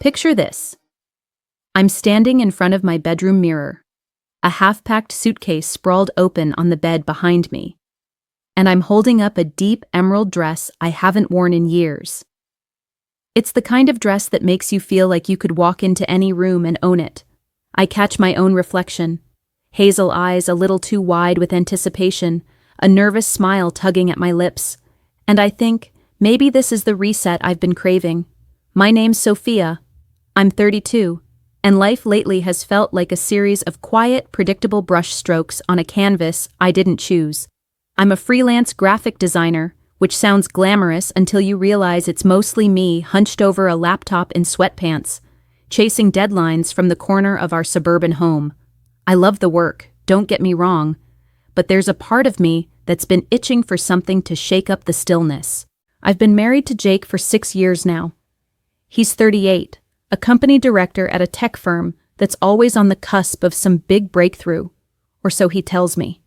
Picture this. I'm standing in front of my bedroom mirror, a half-packed suitcase sprawled open on the bed behind me, and I'm holding up a deep emerald dress I haven't worn in years. It's the kind of dress that makes you feel like you could walk into any room and own it. I catch my own reflection, hazel eyes a little too wide with anticipation, a nervous smile tugging at my lips, and I think, maybe this is the reset I've been craving. My name's Sophia. I'm 32, and life lately has felt like a series of quiet, predictable brush strokes on a canvas I didn't choose. I'm a freelance graphic designer, which sounds glamorous until you realize it's mostly me hunched over a laptop in sweatpants, chasing deadlines from the corner of our suburban home. I love the work, don't get me wrong, but there's a part of me that's been itching for something to shake up the stillness. I've been married to Jake for 6 years now. He's 38, a company director at a tech firm that's always on the cusp of some big breakthrough, or so he tells me.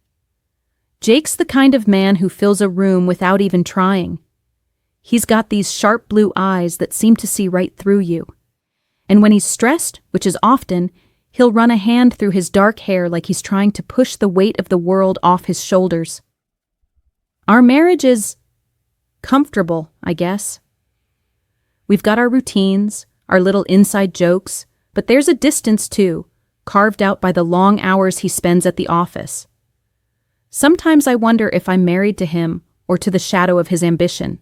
Jake's the kind of man who fills a room without even trying. He's got these sharp blue eyes that seem to see right through you. And when he's stressed, which is often, he'll run a hand through his dark hair like he's trying to push the weight of the world off his shoulders. Our marriage is comfortable, I guess. We've got our routines, our little inside jokes, but there's a distance too, carved out by the long hours he spends at the office. Sometimes I wonder if I'm married to him or to the shadow of his ambition.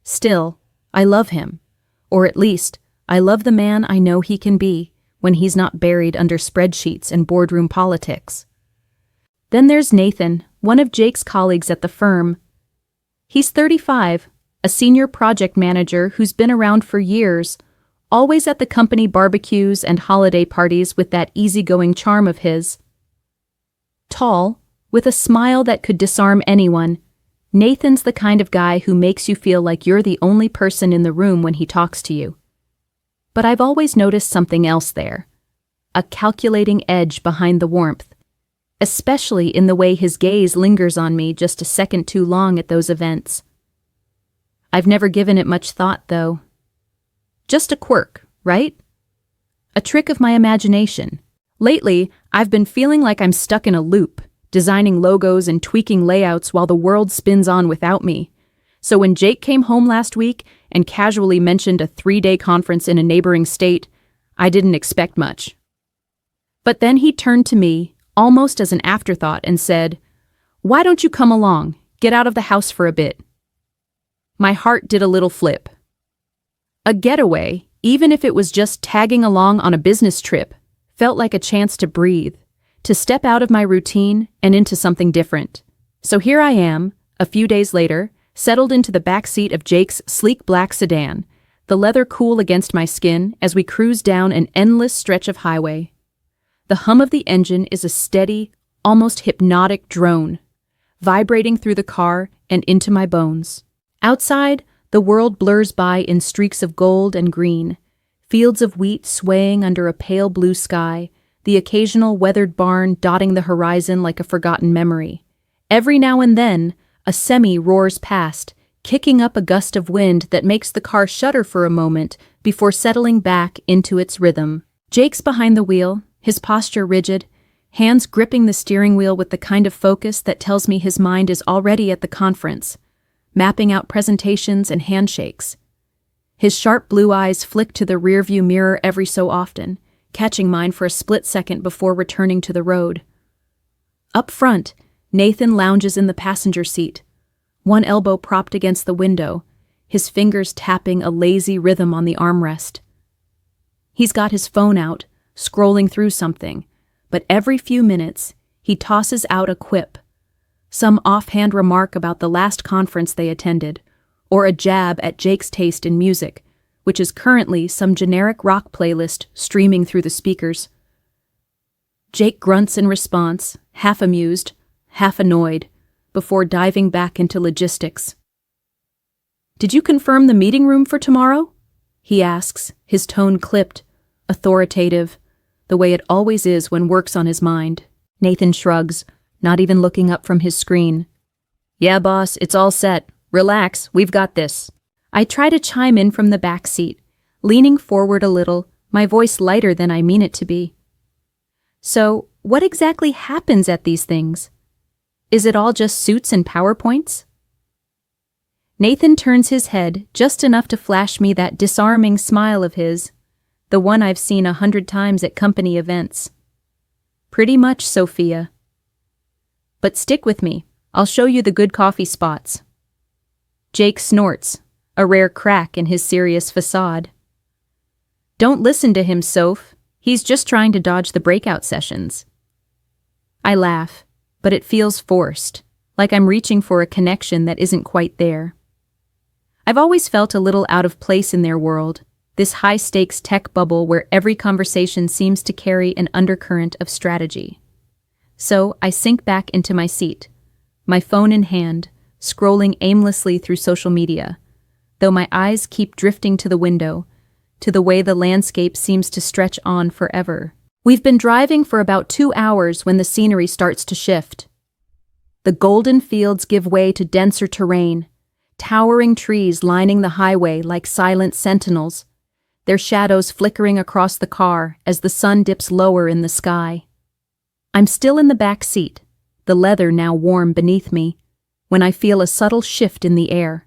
Still, I love him, or at least, I love the man I know he can be when he's not buried under spreadsheets and boardroom politics. Then there's Nathan, one of Jake's colleagues at the firm. He's 35, a senior project manager who's been around for years, always at the company barbecues and holiday parties with that easygoing charm of his. Tall, with a smile that could disarm anyone, Nathan's the kind of guy who makes you feel like you're the only person in the room when he talks to you. But I've always noticed something else there, a calculating edge behind the warmth, especially in the way his gaze lingers on me just a second too long at those events. I've never given it much thought, though. Just a quirk, right? A trick of my imagination. Lately, I've been feeling like I'm stuck in a loop, designing logos and tweaking layouts while the world spins on without me. So when Jake came home last week and casually mentioned a 3-day conference in a neighboring state, I didn't expect much. But then he turned to me, almost as an afterthought, and said, "Why don't you come along? Get out of the house for a bit." My heart did a little flip. A getaway, even if it was just tagging along on a business trip, felt like a chance to breathe, to step out of my routine and into something different. So here I am, a few days later, settled into the back seat of Jake's sleek black sedan, the leather cool against my skin as we cruise down an endless stretch of highway. The hum of the engine is a steady, almost hypnotic drone, vibrating through the car and into my bones. Outside, the world blurs by in streaks of gold and green, fields of wheat swaying under a pale blue sky, the occasional weathered barn dotting the horizon like a forgotten memory. Every now and then, a semi roars past, kicking up a gust of wind that makes the car shudder for a moment before settling back into its rhythm. Jake's behind the wheel, his posture rigid, hands gripping the steering wheel with the kind of focus that tells me his mind is already at the conference, mapping out presentations and handshakes. His sharp blue eyes flick to the rearview mirror every so often, catching mine for a split second before returning to the road. Up front, Nathan lounges in the passenger seat, one elbow propped against the window, his fingers tapping a lazy rhythm on the armrest. He's got his phone out, scrolling through something, but every few minutes, he tosses out a quip, some offhand remark about the last conference they attended, or a jab at Jake's taste in music, which is currently some generic rock playlist streaming through the speakers. Jake grunts in response, half amused, half annoyed, before diving back into logistics. "Did you confirm the meeting room for tomorrow?" he asks, his tone clipped, authoritative, the way it always is when work's on his mind. Nathan shrugs, not even looking up from his screen. "Yeah, boss, it's all set. Relax, we've got this." I try to chime in from the back seat, leaning forward a little, my voice lighter than I mean it to be. So, what exactly happens at these things? Is it all just suits and PowerPoints? Nathan turns his head just enough to flash me that disarming smile of his, the one I've seen 100 times at company events. Pretty much, Sophia. But stick with me, I'll show you the good coffee spots. Jake snorts, a rare crack in his serious facade. Don't listen to him, Soph. He's just trying to dodge the breakout sessions. I laugh, but it feels forced, like I'm reaching for a connection that isn't quite there. I've always felt a little out of place in their world, this high-stakes tech bubble where every conversation seems to carry an undercurrent of strategy. So I sink back into my seat, my phone in hand, scrolling aimlessly through social media, though my eyes keep drifting to the window, to the way the landscape seems to stretch on forever. We've been driving for about 2 hours when the scenery starts to shift. The golden fields give way to denser terrain, towering trees lining the highway like silent sentinels, their shadows flickering across the car as the sun dips lower in the sky. I'm still in the back seat, the leather now warm beneath me, when I feel a subtle shift in the air.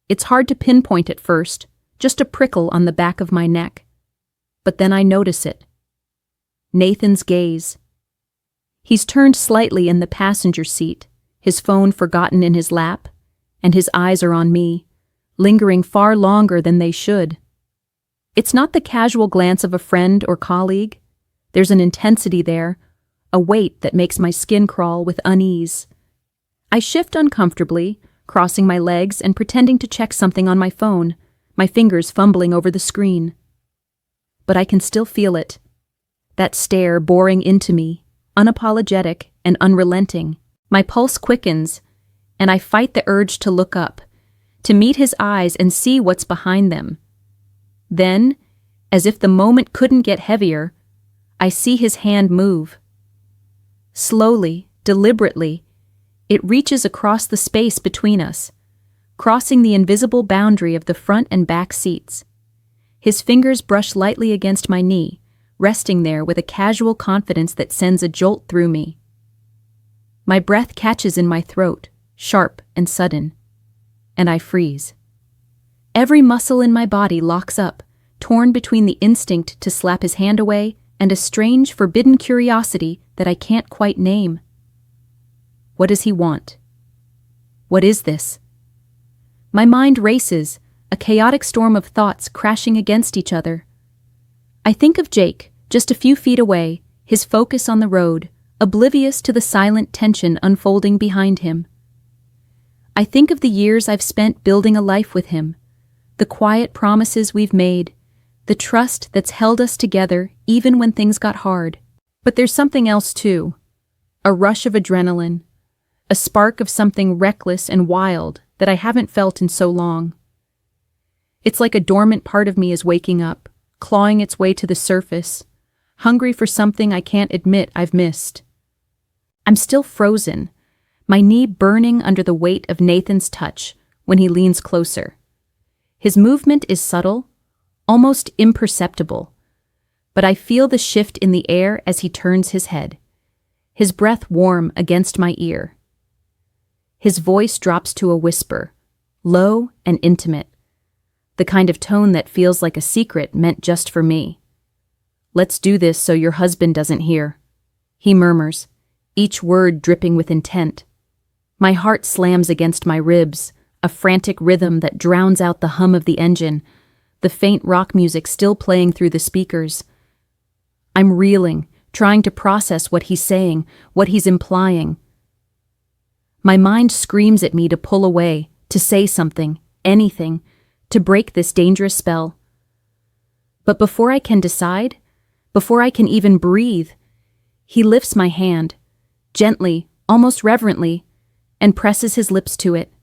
It's hard to pinpoint at first, just a prickle on the back of my neck. But then I notice it. Nathan's gaze. He's turned slightly in the passenger seat, his phone forgotten in his lap, and his eyes are on me, lingering far longer than they should. It's not the casual glance of a friend or colleague. There's an intensity there, a weight that makes my skin crawl with unease. I shift uncomfortably, crossing my legs and pretending to check something on my phone, my fingers fumbling over the screen. But I can still feel it. That stare boring into me, unapologetic and unrelenting. My pulse quickens, and I fight the urge to look up, to meet his eyes and see what's behind them. Then, as if the moment couldn't get heavier, I see his hand move. Slowly, deliberately, it reaches across the space between us, crossing the invisible boundary of the front and back seats. His fingers brush lightly against my knee, resting there with a casual confidence that sends a jolt through me. My breath catches in my throat, sharp and sudden, and I freeze. Every muscle in my body locks up, torn between the instinct to slap his hand away and a strange, forbidden curiosity that I can't quite name. What does he want? What is this? My mind races, a chaotic storm of thoughts crashing against each other. I think of Jake, just a few feet away, his focus on the road, oblivious to the silent tension unfolding behind him. I think of the years I've spent building a life with him, the quiet promises we've made, the trust that's held us together even when things got hard. But there's something else too, a rush of adrenaline, a spark of something reckless and wild that I haven't felt in so long. It's like a dormant part of me is waking up, clawing its way to the surface, hungry for something I can't admit I've missed. I'm still frozen, my knee burning under the weight of Nathan's touch when he leans closer. His movement is subtle, almost imperceptible, but I feel the shift in the air as he turns his head, his breath warm against my ear. His voice drops to a whisper, low and intimate, the kind of tone that feels like a secret meant just for me. "Let's do this so your husband doesn't hear," he murmurs, each word dripping with intent. My heart slams against my ribs, a frantic rhythm that drowns out the hum of the engine, the faint rock music still playing through the speakers. I'm reeling, trying to process what he's saying, what he's implying. My mind screams at me to pull away, to say something, anything, to break this dangerous spell. But before I can decide, before I can even breathe, he lifts my hand, gently, almost reverently, and presses his lips to it.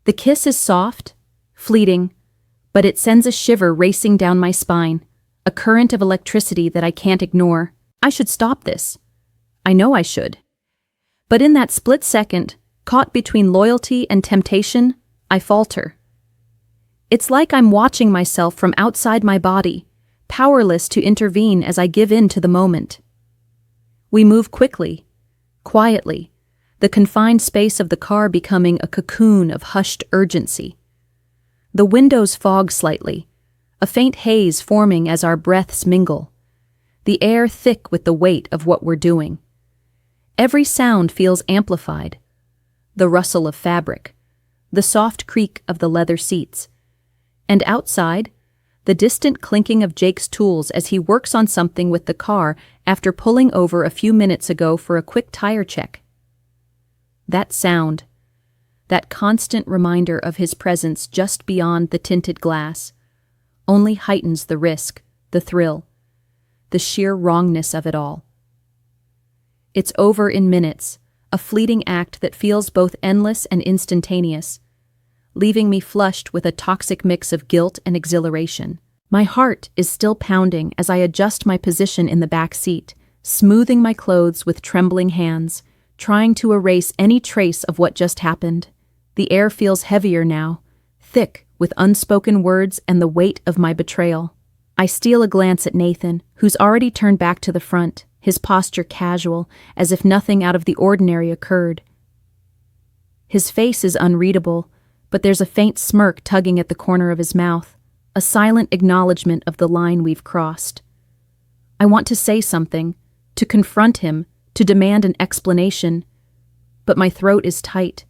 The kiss is soft, fleeting, but it sends a shiver racing down my spine, a current of electricity that I can't ignore. I should stop this. I know I should. But in that split second, caught between loyalty and temptation, I falter. It's like I'm watching myself from outside my body, powerless to intervene as I give in to the moment. We move quickly, quietly, the confined space of the car becoming a cocoon of hushed urgency. The windows fog slightly, a faint haze forming as our breaths mingle, the air thick with the weight of what we're doing. Every sound feels amplified. The rustle of fabric, the soft creak of the leather seats, and outside, the distant clinking of Jake's tools as he works on something with the car after pulling over a few minutes ago for a quick tire check. That sound, that constant reminder of his presence just beyond the tinted glass, only heightens the risk, the thrill, the sheer wrongness of it all. It's over in minutes, a fleeting act that feels both endless and instantaneous, leaving me flushed with a toxic mix of guilt and exhilaration. My heart is still pounding as I adjust my position in the back seat, smoothing my clothes with trembling hands, trying to erase any trace of what just happened. The air feels heavier now, thick with unspoken words and the weight of my betrayal. I steal a glance at Nathan, who's already turned back to the front, his posture casual, as if nothing out of the ordinary occurred. His face is unreadable, but there's a faint smirk tugging at the corner of his mouth, a silent acknowledgement of the line we've crossed. I want to say something, to confront him, to demand an explanation, but my throat is tight,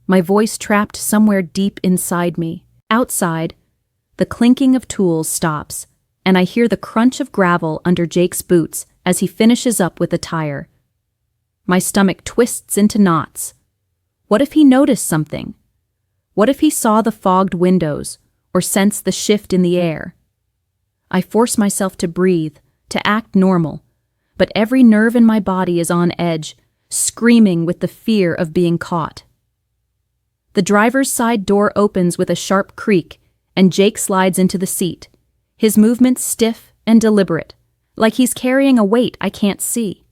my voice trapped somewhere deep inside me. Outside, the clinking of tools stops, and I hear the crunch of gravel under Jake's boots as he finishes up with a tire. My stomach twists into knots. What if he noticed something? What if he saw the fogged windows or sensed the shift in the air? I force myself to breathe, to act normal, but every nerve in my body is on edge, screaming with the fear of being caught. The driver's side door opens with a sharp creak, and Jake slides into the seat, his movements stiff and deliberate, like he's carrying a weight I can't see.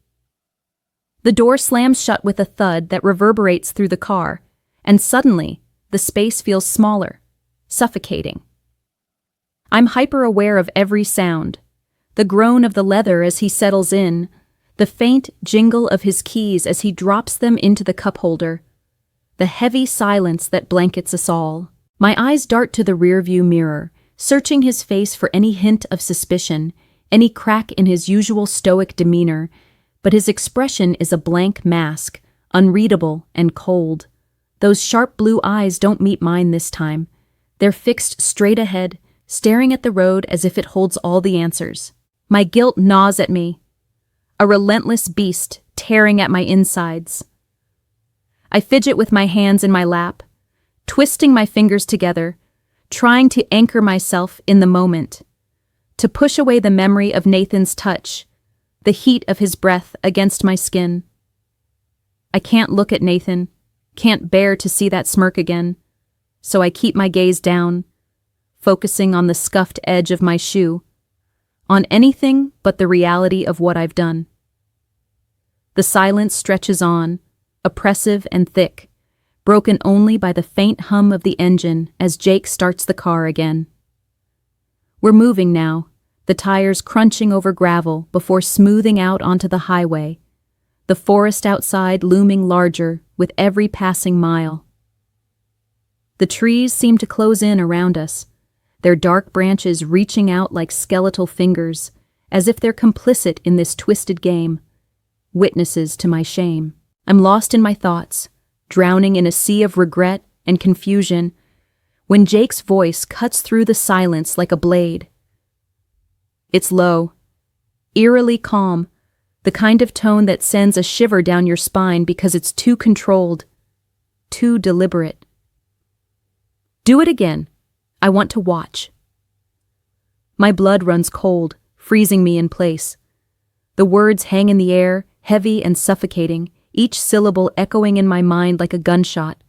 The door slams shut with a thud that reverberates through the car, and suddenly, the space feels smaller, suffocating. I'm hyper-aware of every sound, the groan of the leather as he settles in, the faint jingle of his keys as he drops them into the cup holder, the heavy silence that blankets us all. My eyes dart to the rearview mirror, searching his face for any hint of suspicion, any crack in his usual stoic demeanor, but his expression is a blank mask, unreadable and cold. Those sharp blue eyes don't meet mine this time. They're fixed straight ahead, staring at the road as if it holds all the answers. My guilt gnaws at me, a relentless beast tearing at my insides. I fidget with my hands in my lap, twisting my fingers together, trying to anchor myself in the moment, to push away the memory of Nathan's touch, the heat of his breath against my skin. I can't look at Nathan, can't bear to see that smirk again, so I keep my gaze down, focusing on the scuffed edge of my shoe, on anything but the reality of what I've done. The silence stretches on, oppressive and thick, broken only by the faint hum of the engine as Jake starts the car again. We're moving now, the tires crunching over gravel before smoothing out onto the highway, the forest outside looming larger with every passing mile. The trees seem to close in around us, their dark branches reaching out like skeletal fingers, as if they're complicit in this twisted game, witnesses to my shame. I'm lost in my thoughts, drowning in a sea of regret and confusion, when Jake's voice cuts through the silence like a blade. It's low, eerily calm, the kind of tone that sends a shiver down your spine because it's too controlled, too deliberate. Do it again. I want to watch. My blood runs cold, freezing me in place. The words hang in the air, heavy and suffocating, each syllable echoing in my mind like a gunshot.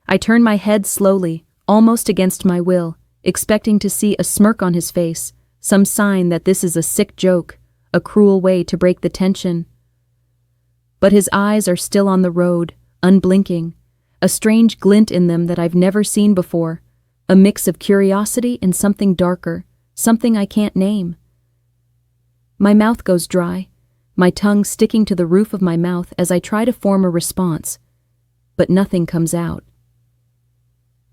I turn my head slowly, almost against my will, expecting to see a smirk on his face, some sign that this is a sick joke, a cruel way to break the tension. But his eyes are still on the road, unblinking, a strange glint in them that I've never seen before, a mix of curiosity and something darker, something I can't name. My mouth goes dry, my tongue sticking to the roof of my mouth as I try to form a response, but nothing comes out.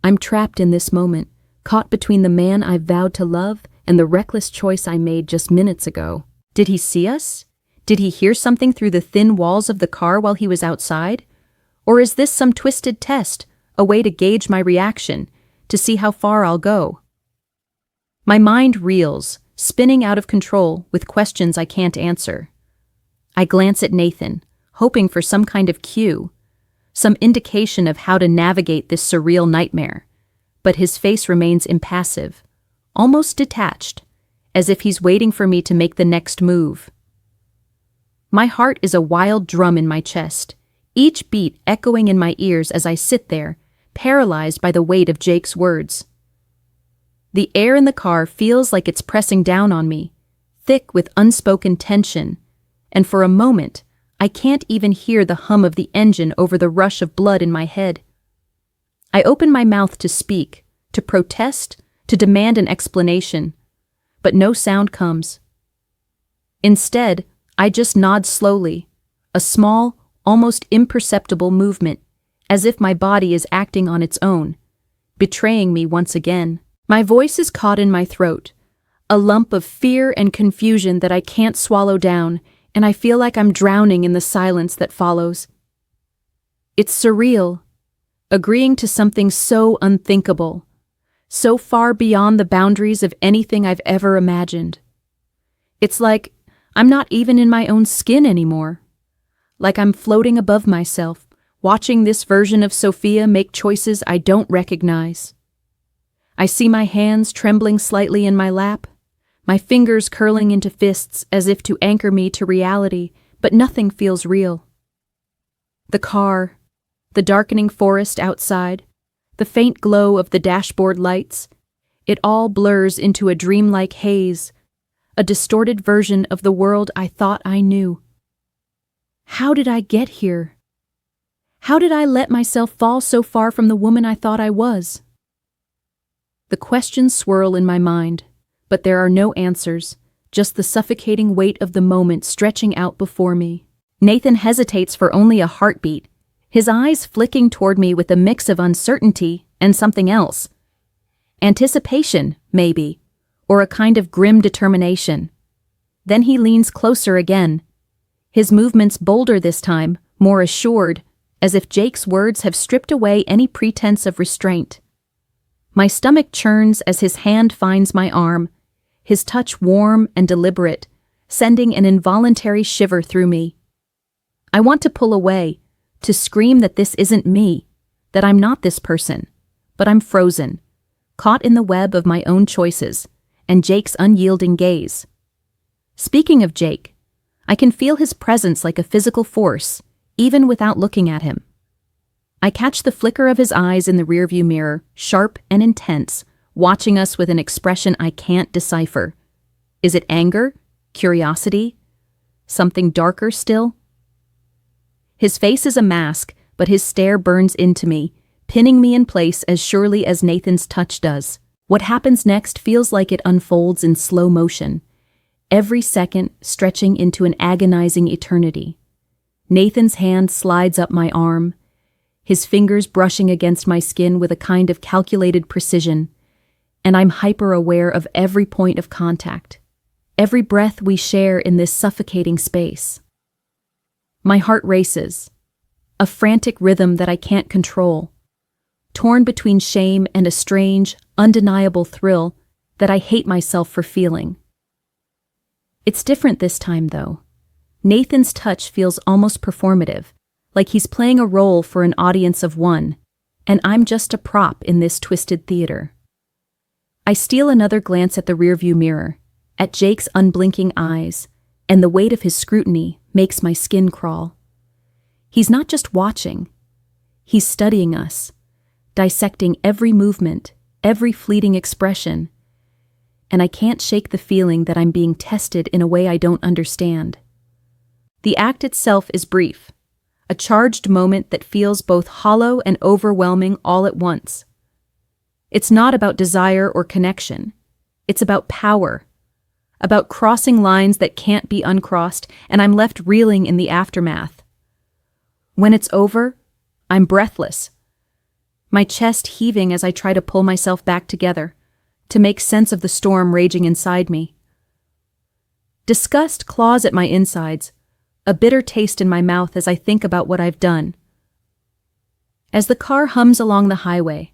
I'm trapped in this moment, caught between the man I've vowed to love and the reckless choice I made just minutes ago. Did he see us? Did he hear something through the thin walls of the car while he was outside? Or is this some twisted test, a way to gauge my reaction, to see how far I'll go? My mind reels, spinning out of control with questions I can't answer. I glance at Nathan, hoping for some kind of cue, some indication of how to navigate this surreal nightmare, but his face remains impassive, almost detached, as if he's waiting for me to make the next move. My heart is a wild drum in my chest, each beat echoing in my ears as I sit there, paralyzed by the weight of Jake's words. The air in the car feels like it's pressing down on me, thick with unspoken tension, and for a moment, I can't even hear the hum of the engine over the rush of blood in my head. I open my mouth to speak, to protest, to demand an explanation, but no sound comes. Instead, I just nod slowly, a small, almost imperceptible movement, as if my body is acting on its own, betraying me once again. My voice is caught in my throat, a lump of fear and confusion that I can't swallow down, and I feel like I'm drowning in the silence that follows. It's surreal, agreeing to something so unthinkable, so far beyond the boundaries of anything I've ever imagined. It's like I'm not even in my own skin anymore, like I'm floating above myself, watching this version of Sophia make choices I don't recognize. I see my hands trembling slightly in my lap, my fingers curling into fists as if to anchor me to reality, but nothing feels real. The car, the darkening forest outside, the faint glow of the dashboard lights, it all blurs into a dreamlike haze, a distorted version of the world I thought I knew. How did I get here? How did I let myself fall so far from the woman I thought I was? The questions swirl in my mind, but there are no answers, just the suffocating weight of the moment stretching out before me. Nathan hesitates for only a heartbeat, his eyes flicking toward me with a mix of uncertainty and something else. Anticipation, maybe, or a kind of grim determination. Then he leans closer again, his movements bolder this time, more assured, as if Jake's words have stripped away any pretense of restraint. My stomach churns as his hand finds my arm, his touch warm and deliberate, sending an involuntary shiver through me. I want to pull away, to scream that this isn't me, that I'm not this person, but I'm frozen, caught in the web of my own choices, and Jake's unyielding gaze. Speaking of Jake, I can feel his presence like a physical force, even without looking at him. I catch the flicker of his eyes in the rearview mirror, sharp and intense, watching us with an expression I can't decipher. Is it anger? Curiosity? Something darker still? His face is a mask, but his stare burns into me, pinning me in place as surely as Nathan's touch does. What happens next feels like it unfolds in slow motion, every second stretching into an agonizing eternity. Nathan's hand slides up my arm, his fingers brushing against my skin with a kind of calculated precision, and I'm hyper-aware of every point of contact, every breath we share in this suffocating space. My heart races, a frantic rhythm that I can't control, torn between shame and a strange, undeniable thrill that I hate myself for feeling. It's different this time, though. Nathan's touch feels almost performative, like he's playing a role for an audience of one, and I'm just a prop in this twisted theater. I steal another glance at the rearview mirror, at Jake's unblinking eyes, and the weight of his scrutiny makes my skin crawl. He's not just watching, he's studying us, dissecting every movement, every fleeting expression, and I can't shake the feeling that I'm being tested in a way I don't understand. The act itself is brief, a charged moment that feels both hollow and overwhelming all at once. It's not about desire or connection. It's about power, about crossing lines that can't be uncrossed, and I'm left reeling in the aftermath. When it's over, I'm breathless, my chest heaving as I try to pull myself back together, to make sense of the storm raging inside me. Disgust claws at my insides, a bitter taste in my mouth as I think about what I've done. As the car hums along the highway,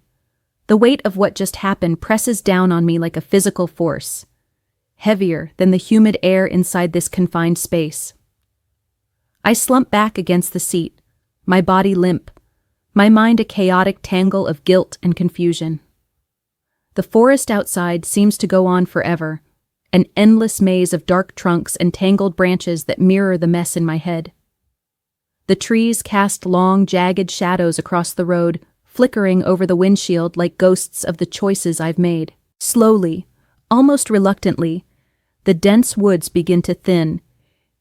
the weight of what just happened presses down on me like a physical force, heavier than the humid air inside this confined space. I slump back against the seat, my body limp, my mind a chaotic tangle of guilt and confusion. The forest outside seems to go on forever, an endless maze of dark trunks and tangled branches that mirror the mess in my head. The trees cast long, jagged shadows across the road, flickering over the windshield like ghosts of the choices I've made. Slowly, almost reluctantly, the dense woods begin to thin,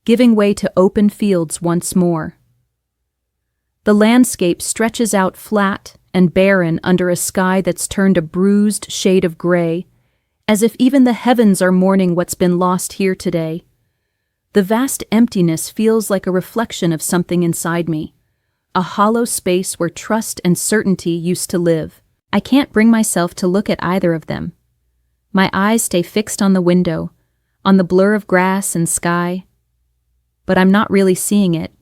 giving way to open fields once more. The landscape stretches out flat and barren under a sky that's turned a bruised shade of gray, as if even the heavens are mourning what's been lost here today. The vast emptiness feels like a reflection of something inside me, a hollow space where trust and certainty used to live. I can't bring myself to look at either of them. My eyes stay fixed on the window, on the blur of grass and sky, but I'm not really seeing it.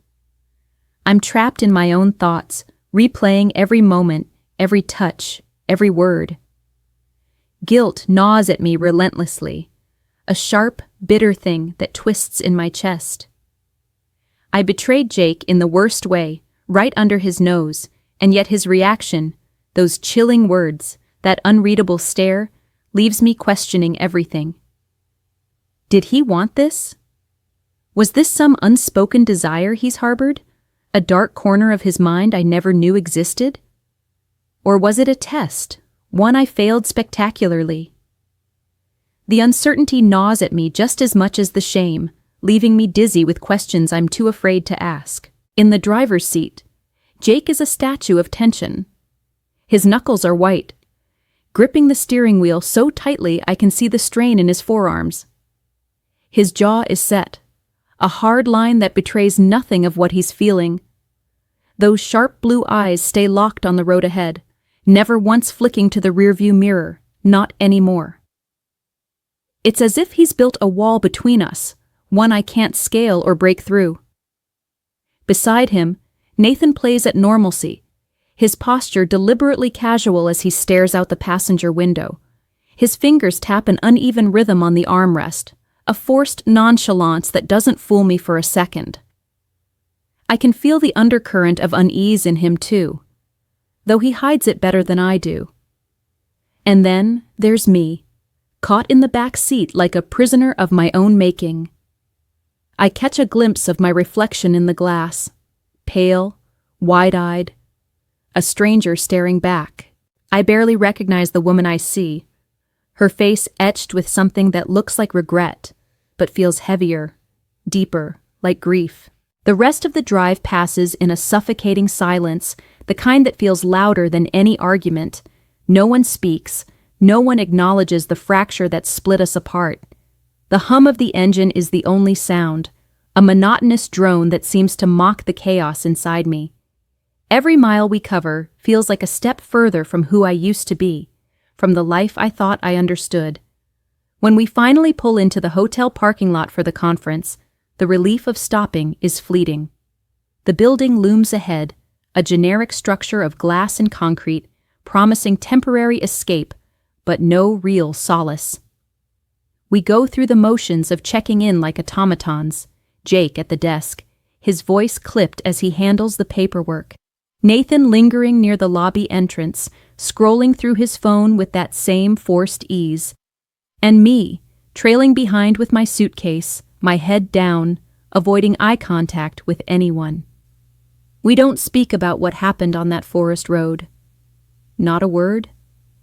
I'm trapped in my own thoughts, replaying every moment, every touch, every word. Guilt gnaws at me relentlessly, a sharp, bitter thing that twists in my chest. I betrayed Jake in the worst way, right under his nose, and yet his reaction, those chilling words, that unreadable stare, leaves me questioning everything. Did he want this? Was this some unspoken desire he's harbored? A dark corner of his mind I never knew existed? Or was it a test, one I failed spectacularly? The uncertainty gnaws at me just as much as the shame, leaving me dizzy with questions I'm too afraid to ask. In the driver's seat, Jake is a statue of tension. His knuckles are white, gripping the steering wheel so tightly I can see the strain in his forearms. His jaw is set, a hard line that betrays nothing of what he's feeling. Those sharp blue eyes stay locked on the road ahead, never once flicking to the rearview mirror, not anymore. It's as if he's built a wall between us, one I can't scale or break through. Beside him, Nathan plays at normalcy, his posture deliberately casual as he stares out the passenger window. His fingers tap an uneven rhythm on the armrest, a forced nonchalance that doesn't fool me for a second. I can feel the undercurrent of unease in him too, though he hides it better than I do. And then there's me, caught in the back seat like a prisoner of my own making. I catch a glimpse of my reflection in the glass, pale, wide-eyed, a stranger staring back. I barely recognize the woman I see, her face etched with something that looks like regret, but feels heavier, deeper, like grief. The rest of the drive passes in a suffocating silence, the kind that feels louder than any argument. No one speaks, no one acknowledges the fracture that split us apart. The hum of the engine is the only sound, a monotonous drone that seems to mock the chaos inside me. Every mile we cover feels like a step further from who I used to be, from the life I thought I understood. When we finally pull into the hotel parking lot for the conference, the relief of stopping is fleeting. The building looms ahead, a generic structure of glass and concrete, promising temporary escape, but no real solace. We go through the motions of checking in like automatons, Jake at the desk, his voice clipped as he handles the paperwork. Nathan lingering near the lobby entrance, scrolling through his phone with that same forced ease. And me, trailing behind with my suitcase, my head down, avoiding eye contact with anyone. We don't speak about what happened on that forest road. Not a word,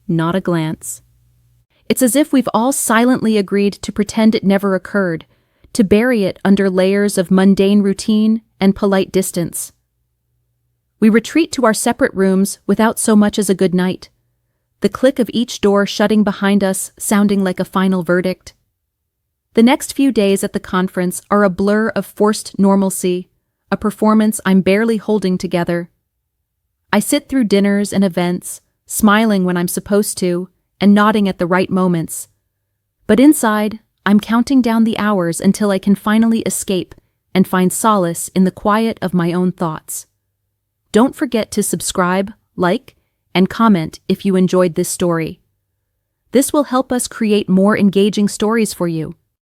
not a glance. It's as if we've all silently agreed to pretend it never occurred, to bury it under layers of mundane routine and polite distance. We retreat to our separate rooms without so much as a good night, the click of each door shutting behind us sounding like a final verdict. The next few days at the conference are a blur of forced normalcy, a performance I'm barely holding together. I sit through dinners and events, smiling when I'm supposed to, and nodding at the right moments. But inside, I'm counting down the hours until I can finally escape and find solace in the quiet of my own thoughts. Don't forget to subscribe, like, and comment if you enjoyed this story. This will help us create more engaging stories for you.